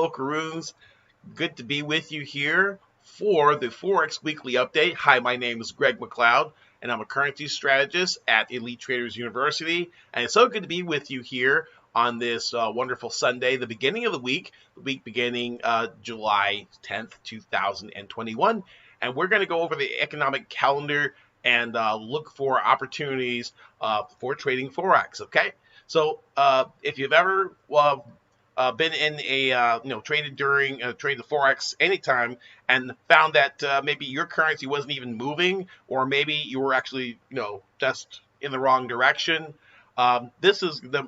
Caroons. Good to be with you here for the Forex Weekly Update. Hi, my name is Greg McLeod, and I'm a currency strategist at Elite Traders University. And it's so good to be with you here on this wonderful Sunday, the beginning of the week beginning July 10th, 2021. And we're going to go over the economic calendar and look for opportunities for trading Forex, okay? So if you've ever been in a, traded during, trade the Forex anytime and found that maybe your currency wasn't even moving, or maybe you were actually, just in the wrong direction, this is the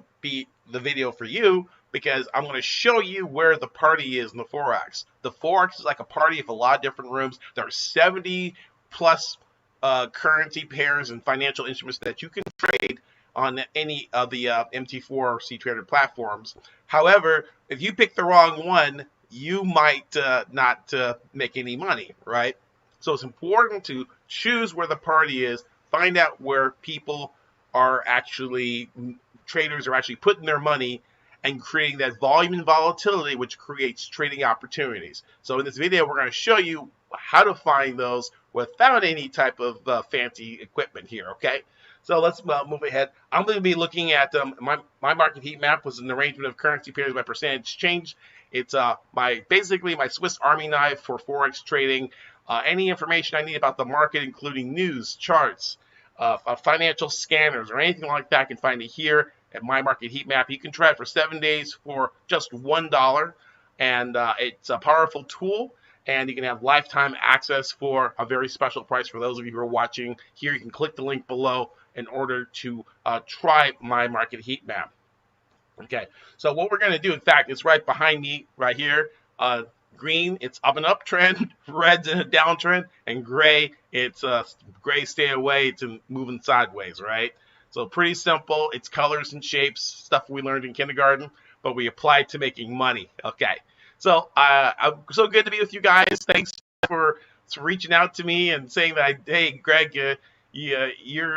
video for you, because I'm going to show you where the party is in the Forex. The Forex is like a party of a lot of different rooms. There are 70 plus currency pairs and financial instruments that you can trade on any of the MT4 C-Trader platforms. However, if you pick the wrong one, you might not make any money, right? So it's important to choose where the party is, find out where people are actually, traders are actually putting their money, and creating that volume and volatility, which creates trading opportunities. So in this video, we're going to show you how to find those without any type of fancy equipment here, okay? So let's move ahead. I'm going to be looking at my market heat map was an arrangement of currency pairs by percentage change. It's basically my Swiss Army knife for Forex trading. Any information I need about the market, including news, charts, financial scanners, or anything like that, I can find it here at my market heat map. You can try it for 7 days for just $1, and it's a powerful tool. And you can have lifetime access for a very special price for those of you who are watching here. You can click the link below in order to try my market heat map. Okay, so what we're going to do, in fact, it's right behind me right here. Green, it's up and up trend. Red's in a downtrend. And gray, it's gray, stay away. It's moving sideways, right? So pretty simple. It's colors and shapes, stuff we learned in kindergarten, but we apply it to making money. Okay. So I'm so good to be with you guys. Thanks for reaching out to me and saying that, hey, Greg, your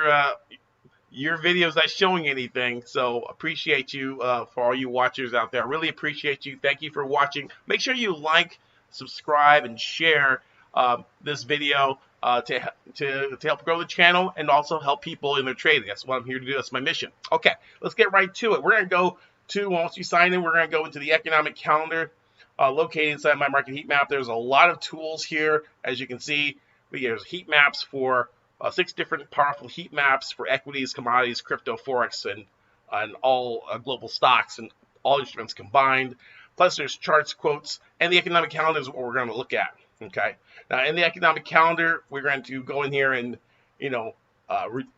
video's not showing anything. So appreciate you for all you watchers out there. I really appreciate you. Thank you for watching. Make sure you like, subscribe, and share this video to help grow the channel and also help people in their trading. That's what I'm here to do. That's my mission. Okay, let's get right to it. We're going to go to, once you sign in, we're going to go into the economic calendar. Located inside my market heat map. There's a lot of tools here. As you can see, there's heat maps for 6 different powerful heat maps for equities, commodities, crypto, Forex, and all global stocks and all instruments combined. Plus there's charts, quotes, and the economic calendar is what we're going to look at. Okay. Now in the economic calendar, we're going to go in here and,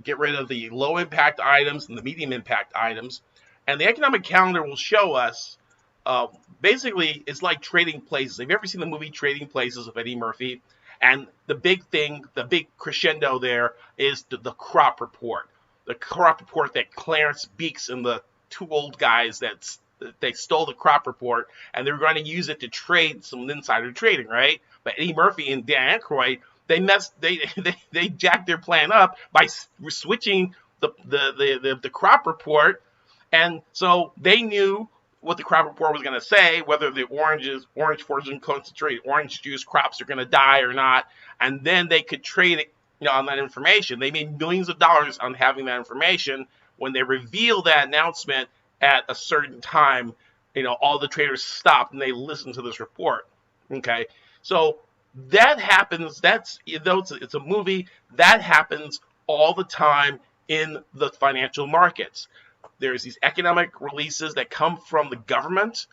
get rid of the low impact items and the medium impact items. And the economic calendar will show us basically, it's like Trading Places. Have you ever seen the movie Trading Places with Eddie Murphy? And the big thing, the big crescendo there is the crop report. The crop report that Clarence Beeks and the 2 old guys they stole the crop report, and they're going to use it to trade some insider trading, right? But Eddie Murphy and Dan Aykroyd, they jacked their plan up by switching the crop report, and so they knew what the crop report was going to say, whether the orange fortune concentrate, orange juice crops are going to die or not, and then they could trade it, on that information. They made millions of dollars on having that information. When they reveal that announcement at a certain time, all the traders stopped and they listened to this report. Okay, so that happens. It's a movie that happens all the time in the financial markets. There's these economic releases that come from the government,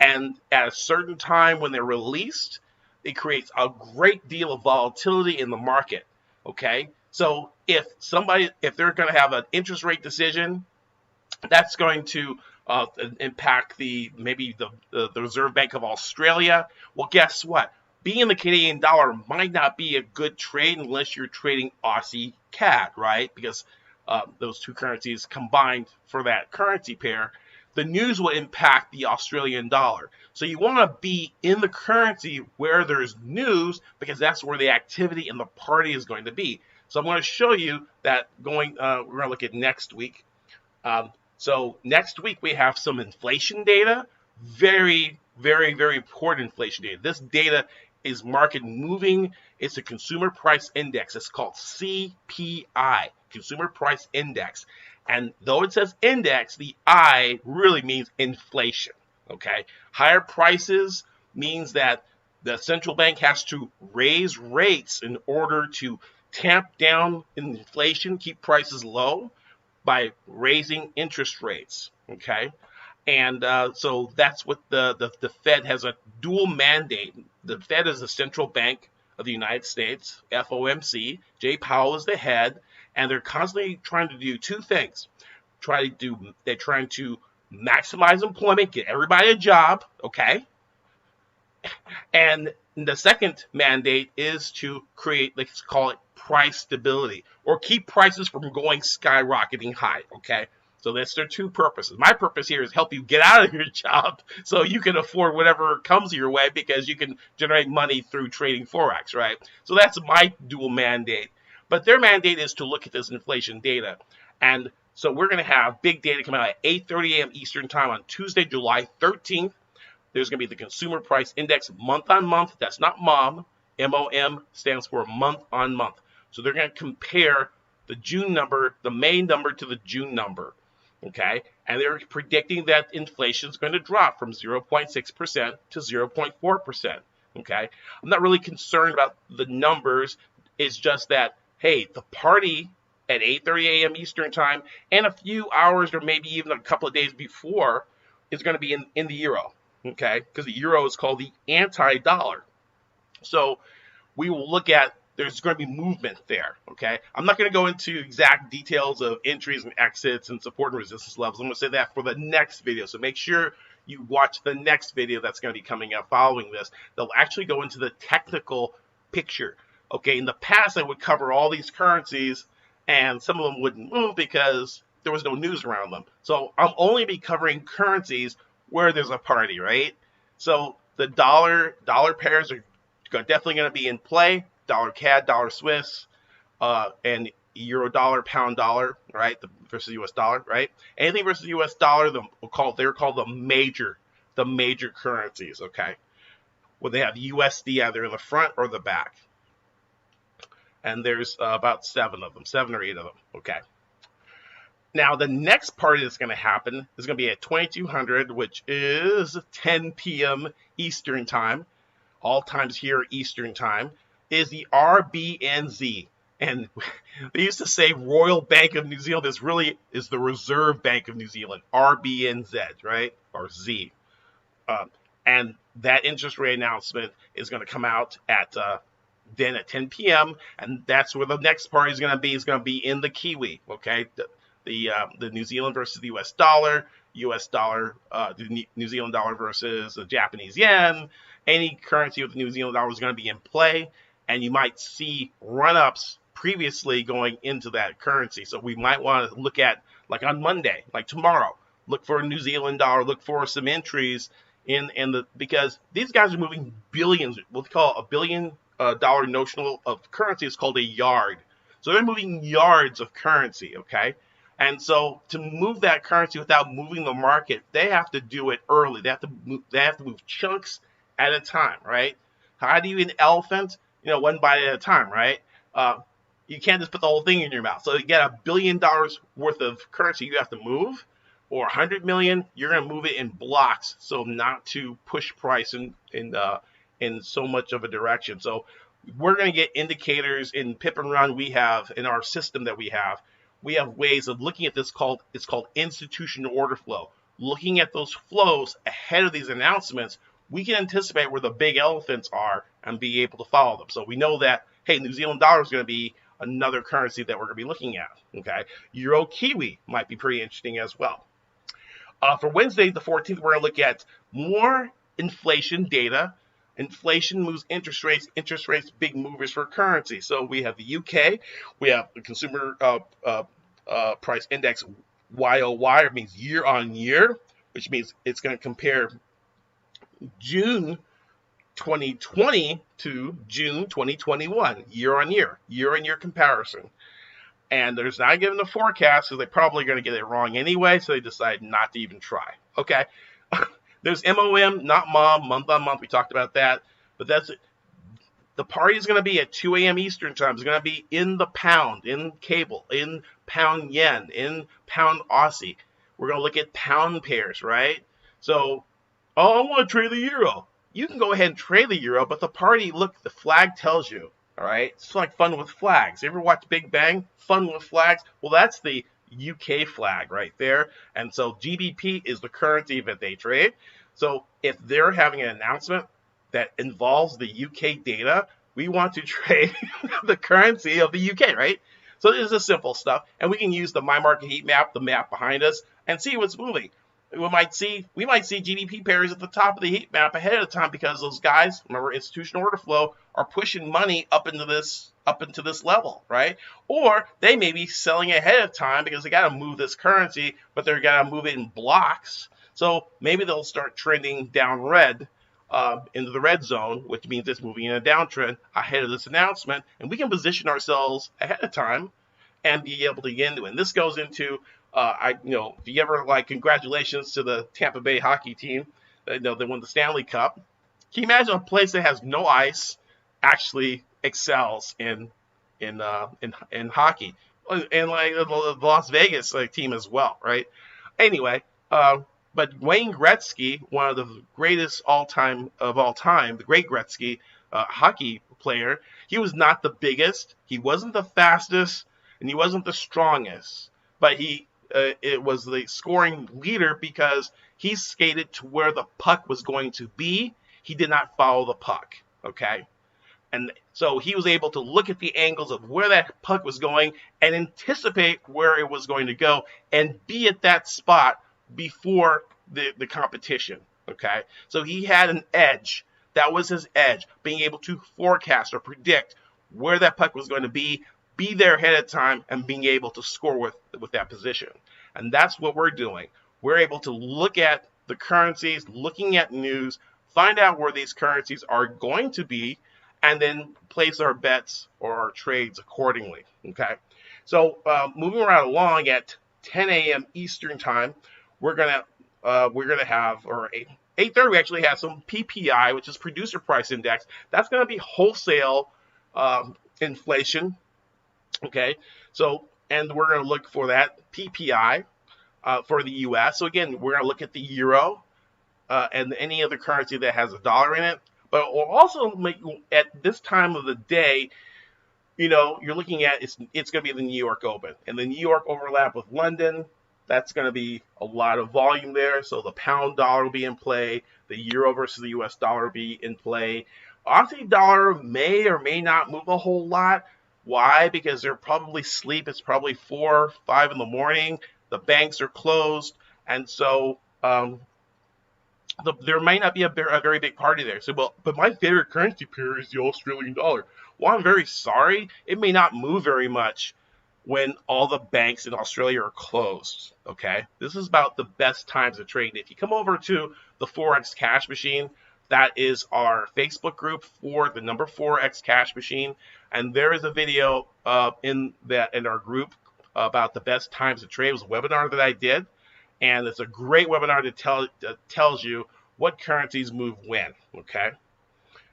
and at a certain time when they're released, it creates a great deal of volatility in the market, okay? So if they're going to have an interest rate decision, that's going to impact maybe the Reserve Bank of Australia. Well, guess what? Being the Canadian dollar might not be a good trade unless you're trading Aussie CAD, right? Because those 2 currencies combined for that currency pair, the news will impact the Australian dollar. So you want to be in the currency where there's news, because that's where the activity in the party is going to be. So I'm going to show you that we're going to look at next week. So next week we have some inflation data, very very, very important inflation data. This data is market moving. It's a consumer price index. It's called CPI, Consumer Price Index. And though it says index, the I really means inflation. Okay, higher prices means that the central bank has to raise rates in order to tamp down inflation, keep prices low by raising interest rates. Okay, and so that's what the Fed has a dual mandate. The Fed is the central bank of the United States, FOMC. Jay Powell is the head, and they're constantly trying to do two things. They're trying to maximize employment, get everybody a job, okay? And the second mandate is to create, let's call it price stability, or keep prices from going skyrocketing high, okay? So that's their two purposes. My purpose here is help you get out of your job so you can afford whatever comes your way because you can generate money through trading Forex, right? So that's my dual mandate. But their mandate is to look at this inflation data. And so we're going to have big data come out at 8:30 a.m. Eastern Time on Tuesday, July 13th. There's going to be the Consumer Price Index month on month. That's not MOM. MOM stands for month on month. So they're going to compare the June number, the May number to the June number. Okay, and they're predicting that inflation is going to drop from 0.6% to 0.4%. Okay, I'm not really concerned about the numbers. It's just that, hey, the party at 8:30 a.m. Eastern Time and a few hours or maybe even a couple of days before is going to be in the euro. Okay, because the euro is called the anti-dollar. So we will look at, there's going to be movement there, okay? I'm not going to go into exact details of entries and exits and support and resistance levels. I'm going to say that for the next video. So make sure you watch the next video that's going to be coming up following this. They'll actually go into the technical picture. Okay, in the past, I would cover all these currencies, and some of them wouldn't move because there was no news around them. So I'll only be covering currencies where there's a party, right? So the dollar pairs are definitely going to be in play. Dollar CAD, dollar Swiss, and euro dollar, pound dollar, right? Versus US dollar, right? Anything versus US dollar, they're called the major currencies, okay? Well, they have USD either in the front or the back. And there's about 7 of them, 7 or 8 of them, okay? Now, the next party that's going to happen is going to be at 2200, which is 10 p.m. Eastern Time. All times here Eastern Time, is the RBNZ. And they used to say Royal Bank of New Zealand. This really is the Reserve Bank of New Zealand, RBNZ, right? Or Z. And that interest rate announcement is going to come out at then at 10 p.m. And that's where the next party is going to be. It's going to be in the Kiwi, okay? The New Zealand versus the US dollar, the New Zealand dollar versus the Japanese yen. Any currency with the New Zealand dollar is going to be in play, and you might see run-ups previously going into that currency. So we might want to look at, like on Monday, like tomorrow, look for a New Zealand dollar, look for some entries because these guys are moving billions, what they call $1 billion notional of currency is called a yard. So they're moving yards of currency, okay? And so to move that currency without moving the market, they have to do it early. They have to move chunks at a time, right? How do you eat an elephant? One bite at a time, right? You can't just put the whole thing in your mouth. So you get $1 billion worth of currency you have to move, or 100 million, you're going to move it in blocks, so not to push price in so much of a direction. So we're going to get indicators in Pip N Run. We have in our system that we have ways of looking at this it's called institutional order flow. Looking at those flows ahead of these announcements, we can anticipate where the big elephants are and be able to follow them. So we know that, hey, New Zealand dollar is going to be another currency that we're going to be looking at, okay? Euro Kiwi might be pretty interesting as well. For Wednesday, the 14th, we're going to look at more inflation data. Inflation moves interest rates, big movers for currency. So we have the UK, we have the Consumer Price Index YOY, it means year on year, which means it's going to compare June 2020 to June 2021, year on year comparison. And there's not given a forecast, so they're probably going to get it wrong anyway, so they decide not to even try. Okay. There's MOM, not MOM, month on month. We talked about that. But that's it. The party is going to be at 2 a.m. Eastern time. It's going to be in the pound, in cable, in pound yen, in pound Aussie. We're going to look at pound pairs, right? So, oh, I want to trade the euro. You can go ahead and trade the euro, but the party, look, the flag tells you, all right? It's like fun with flags. You ever watch Big Bang? Fun with flags? Well, that's the UK flag right there. And so GBP is the currency that they trade. So if they're having an announcement that involves the UK data, we want to trade the currency of the UK, right? So this is simple stuff, and we can use the My Market Heat Map, the map behind us, and see what's moving. We might see GDP pairs at the top of the heat map ahead of time because those guys, remember, institutional order flow, are pushing money up into this level, right? Or they may be selling ahead of time because they got to move this currency, but they're got to move it in blocks. So maybe they'll start trending down red. Into the red zone, which means it's moving in a downtrend ahead of this announcement, and we can position ourselves ahead of time and be able to get into it. And this goes into, if you ever congratulations to the Tampa Bay hockey team, they won the Stanley Cup. Can you imagine a place that has no ice actually excels in hockey, and the Las Vegas team as well, right? Anyway. But Wayne Gretzky, one of the greatest of all time, the great Gretzky hockey player, he was not the biggest, he wasn't the fastest, and he wasn't the strongest. But it was the scoring leader because he skated to where the puck was going to be. He did not follow the puck, okay? And so he was able to look at the angles of where that puck was going and anticipate where it was going to go and be at that spot before the competition, okay? So he had an edge. That was his edge, being able to forecast or predict where that puck was going to be there ahead of time, and being able to score with that position. And that's what we're doing. We're able to look at the currencies, looking at news, find out where these currencies are going to be, and then place our bets or our trades accordingly, okay? So moving right along at 10 a.m. Eastern time, we're gonna have, or 8:30, we actually have some PPI, which is Producer Price Index. That's gonna be wholesale inflation, okay? So, and we're gonna look for that PPI for the U.S. So again, we're gonna look at the euro and any other currency that has a dollar in it. But we'll also make, at this time of the day, you're looking at it's gonna be the New York Open, and the New York overlap with London. That's going to be a lot of volume there. So the pound dollar will be in play. The euro versus the US dollar will be in play. Aussie dollar may or may not move a whole lot. Why? Because they're probably asleep. It's probably 4 or 5 in the morning. The banks are closed. And so there may not be a very big party there. So, but my favorite currency pair is the Australian dollar. Well, I'm very sorry. It may not move very much when all the banks in Australia are closed, okay? This is about the best times to trade. If you come over to the Forex Cash Machine, that is our Facebook group for the number Forex Cash Machine, and there is a video in our group about the best times to trade. It was a webinar that I did, and it's a great webinar that tells you what currencies move when, okay?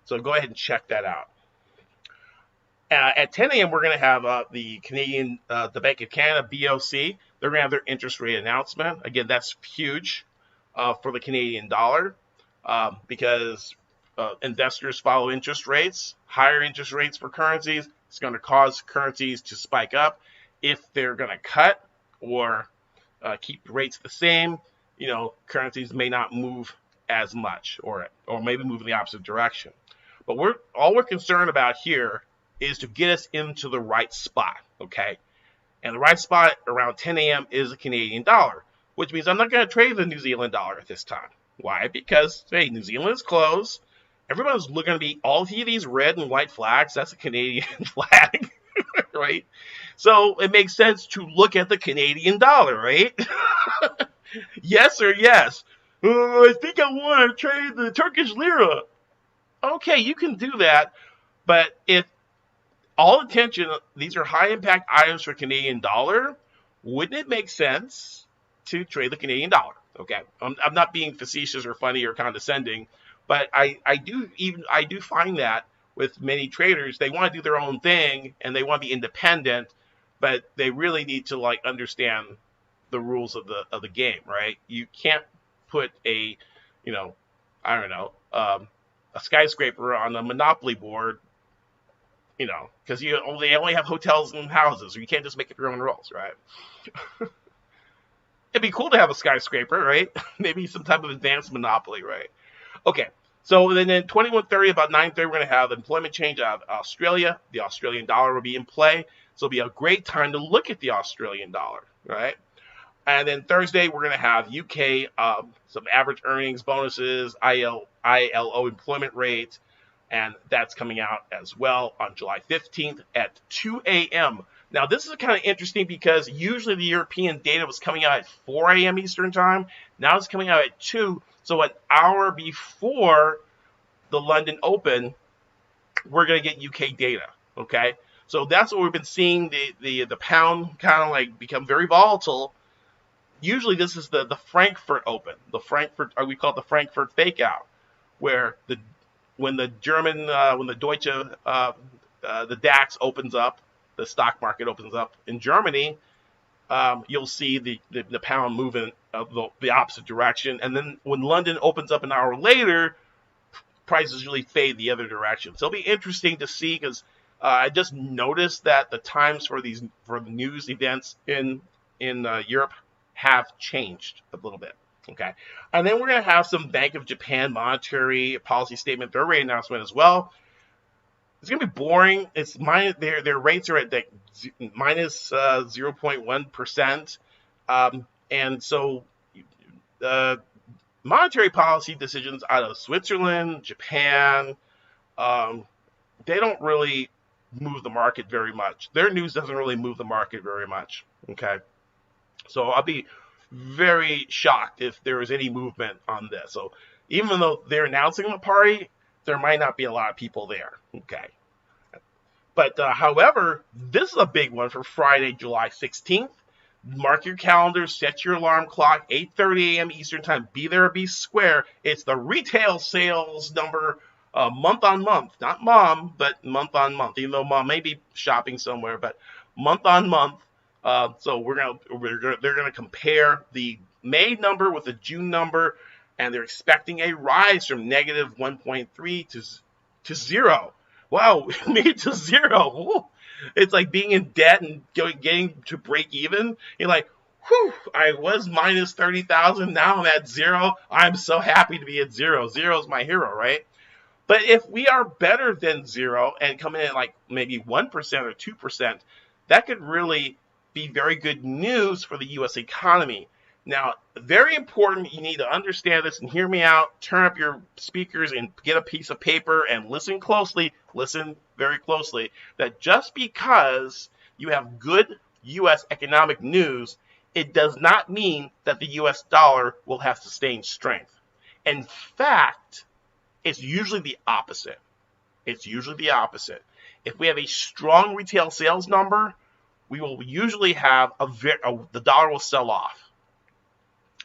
So go ahead and check that out. At 10 a.m., we're going to have the Bank of Canada, BOC. They're going to have their interest rate announcement. Again, that's huge for the Canadian dollar because investors follow interest rates. Higher interest rates for currencies is going to cause currencies to spike up. If they're going to cut or keep rates the same, currencies may not move as much or maybe move in the opposite direction. But all we're concerned about here is to get us into the right spot, okay? And the right spot around 10 a.m. is the Canadian dollar, which means I'm not going to trade the New Zealand dollar at this time. Why? Because, hey, New Zealand is closed. Everyone's looking to be, all of these red and white flags, that's a Canadian flag, right? So it makes sense to look at the Canadian dollar, right? Yes or yes? I think I want to trade the Turkish lira. Okay, you can do that, but if all attention, these are high impact items for Canadian dollar, wouldn't it make sense to trade the Canadian dollar? Okay, I'm not being facetious or funny or condescending, but I do find that with many traders, they want to do their own thing and they want to be independent, but they really need to like understand the rules of the game, right? You can't put a, you know, I don't know, a skyscraper on a Monopoly board, you know, because they only have hotels and houses, or you can't just make up your own rules, right? It'd be cool to have a skyscraper, right? Maybe some type of advanced Monopoly, right? Okay, so then at 21:30, about 9:30, we're going to have employment change out of Australia. The Australian dollar will be in play, so it'll be a great time to look at the Australian dollar, right? And then Thursday, we're going to have UK, some average earnings, bonuses, ILO employment rate, and that's coming out as well on July 15th at 2 a.m. Now, this is kind of interesting because usually the European data was coming out at 4 a.m. Eastern Time. Now it's coming out at 2, so an hour before the London Open, we're going to get UK data, okay? So that's what we've been seeing, the pound kind of like become very volatile. Usually this is the Frankfurt Open, we call it the Frankfurt Fakeout, where when the Deutsche, the DAX opens up, the stock market opens up in Germany, you'll see the pound moving the opposite direction, and then when London opens up an hour later, prices usually fade the other direction. So it'll be interesting to see because I just noticed that the times for the news events in Europe have changed a little bit. Okay, and then we're going to have some Bank of Japan monetary policy statement, their rate announcement as well. It's going to be boring. It's their rates are at like minus 0.1%, and so monetary policy decisions out of Switzerland, Japan, they don't really move the market very much. Their news doesn't really move the market very much. Okay. So I'll be very shocked if there is any movement on this. So even though they're announcing the party, there might not be a lot of people there. Okay. But however, this is a big one for Friday, July 16th. Mark your calendar, set your alarm clock, 8:30 a.m. Eastern Time. Be there or be square. It's the retail sales number month on month. Not mom, but month on month. Even though mom may be shopping somewhere, but month on month. So they're gonna compare the May number with the June number, and they're expecting a rise from negative 1.3 to 0. Wow, made it to 0. Woo. It's like being in debt and getting to break even. You're like, whew, I was minus 30,000. Now I'm at 0. I'm so happy to be at 0. 0 is my hero, right? But if we are better than 0 and coming in at like maybe 1% or 2%, that could really be very good news for the U.S. economy. Now, very important, you need to understand this and hear me out. Turn up your speakers and get a piece of paper and listen closely. Listen very closely. That just because you have good U.S. economic news, it does not mean that the U.S. dollar will have sustained strength. In fact, it's usually the opposite. It's usually the opposite. If we have a strong retail sales number, we will usually have the dollar will sell off.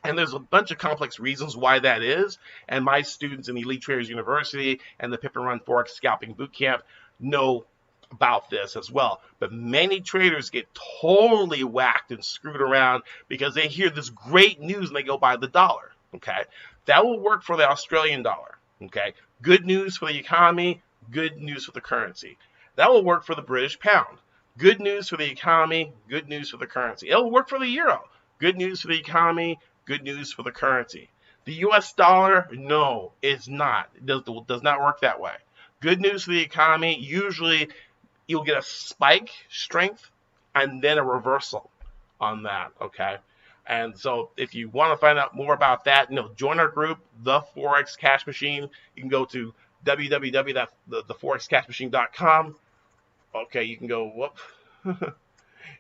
And there's a bunch of complex reasons why that is. And my students in the Elite Traders University and the Pip N Run Forex Scalping Boot Camp know about this as well. But many traders get totally whacked and screwed around because they hear this great news and they go buy the dollar. Okay, that will work for the Australian dollar. Okay, good news for the economy, good news for the currency. That will work for the British pound. Good news for the economy, good news for the currency. It'll work for the euro. Good news for the economy, good news for the currency. The U.S. dollar, no, it's not. It does not work that way. Good news for the economy, usually you'll get a spike strength and then a reversal on that, okay? And so if you want to find out more about that, join our group, The Forex Cash Machine. You can go to www.theforexcashmachine.com. Okay, you can go, you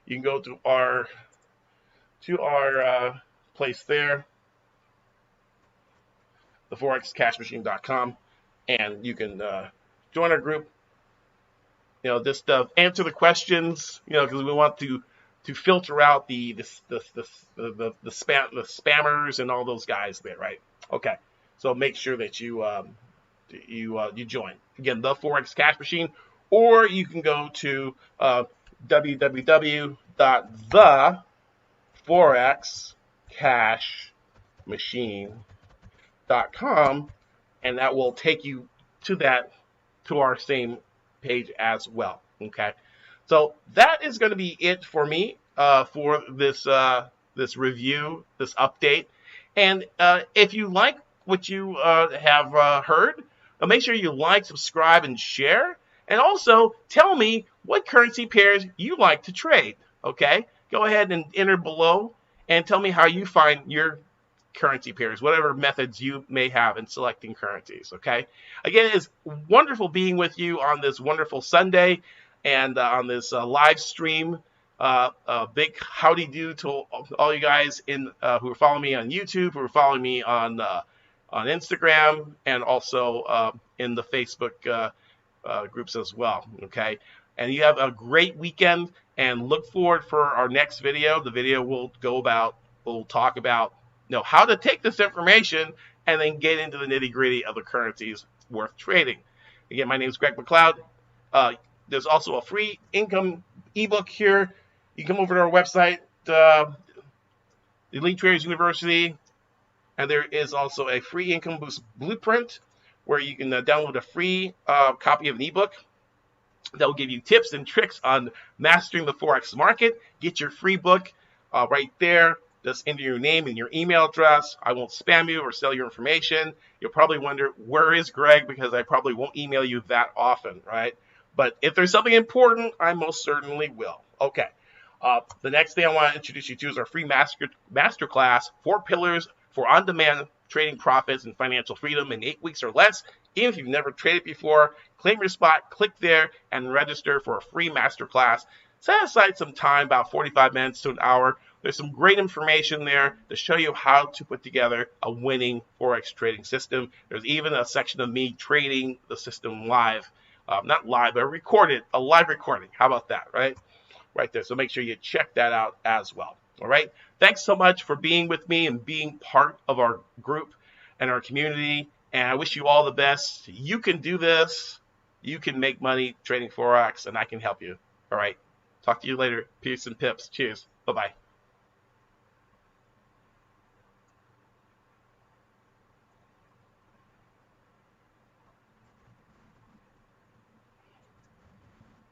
can go to our place there, theforexcashmachine.com, and you can join our group. Just answer the questions, because we want to filter out the spammers and all those guys there, right? Okay, so make sure that you join. Again, the Forex Cash Machine, or you can go to www.theforexcashmachine.com, and that will take you to our same page as well. Okay, so that is going to be it for me for this review, this update. And if you like what you have heard, make sure you like, subscribe, and share. And also tell me what currency pairs you like to trade. Okay, go ahead and enter below and tell me how you find your currency pairs, whatever methods you may have in selecting currencies. Okay, again, it's wonderful being with you on this wonderful Sunday and on this live stream. Big howdy do to all you guys who are following me on YouTube, who are following me on Instagram, and also in the Facebook groups as well. Okay, and you have a great weekend, and look forward for our next video. The video will talk about how to take this information and then get into the nitty-gritty of the currencies worth trading. Again, my name is Greg McLeod. There's also a free income ebook here. You can come over to our website, Elite Traders University, and there is also a free income boost blueprint where you can download a free copy of an ebook that will give you tips and tricks on mastering the Forex market. Get your free book right there. Just enter your name and your email address. I won't spam you or sell your information. You'll probably wonder, where is Greg? Because I probably won't email you that often, right? But if there's something important, I most certainly will. Okay. The next thing I want to introduce you to is our free masterclass, 4 Pillars for On-Demand Trading Profits and Financial Freedom in 8 weeks or less. Even if you've never traded before, claim your spot, click there, and register for a free masterclass. Set aside some time, about 45 minutes to an hour. There's some great information there to show you how to put together a winning Forex trading system. There's even a section of me trading the system live. Not live, but recorded, a live recording. How about that, right? Right there. So make sure you check that out as well. All right. Thanks so much for being with me and being part of our group and our community. And I wish you all the best. You can do this. You can make money trading Forex, and I can help you. All right. Talk to you later. Peace and pips. Cheers. Bye-bye.